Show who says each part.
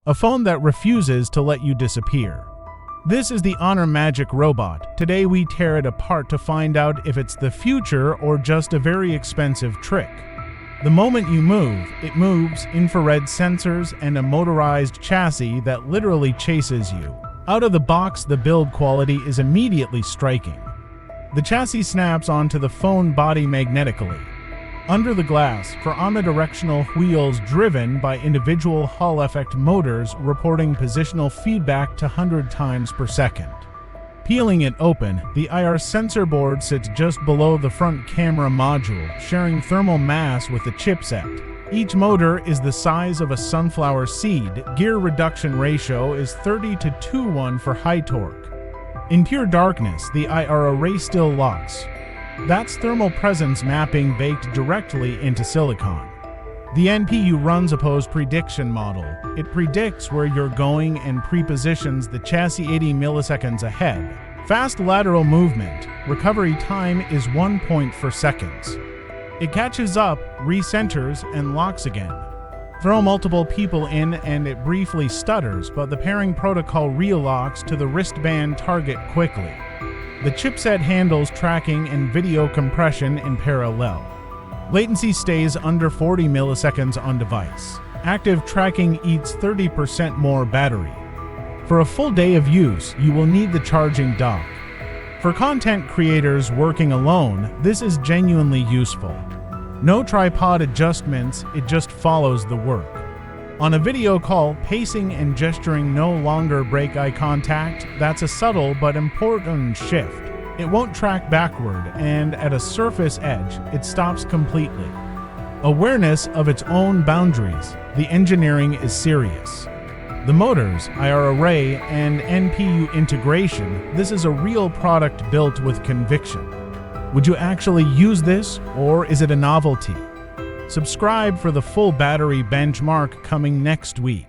Speaker 1: a phone that refuses to let you disappear. This is the Honor Magic Robot. Today we tear it apart to find out if it's the future or just a very expensive trick. The moment you move, it moves, infrared sensors, and a motorized chassis that literally chases you. Out of the box, the build quality is immediately striking. The chassis snaps onto the phone body magnetically. Under the glass, for omnidirectional wheels driven by individual Hall effect motors reporting positional feedback to 100 times per second. Peeling it open, the IR sensor board sits just below the front camera module, sharing thermal mass with the chipset. Each motor is the size of a sunflower seed. Gear reduction ratio is 30:1 for high torque. In pure darkness, the IR array still locks. That's thermal presence mapping baked directly into silicon. The NPU runs a pose prediction model. It predicts where you're going and pre-positions the chassis 80 milliseconds ahead. Fast lateral movement. Recovery time is 1 point for seconds. It catches up, recenters, and locks again. Throw multiple people in and it briefly stutters, but the pairing protocol relocks to the wristband target quickly. The chipset handles tracking and video compression in parallel. Latency stays under 40 milliseconds on device. Active tracking eats 30% more battery. For a full day of use, you will need the charging dock. For content creators working alone, this is genuinely useful. No tripod adjustments, it just follows the work. On a video call, pacing and gesturing no longer break eye contact. That's a subtle but important shift. It won't track backward, and at a surface edge, it stops completely. Awareness of its own boundaries. The engineering is serious. The motors, IR array, and NPU integration, this is a real product built with conviction. Would you actually use this, or is it a novelty? Subscribe for the full battery benchmark coming next week.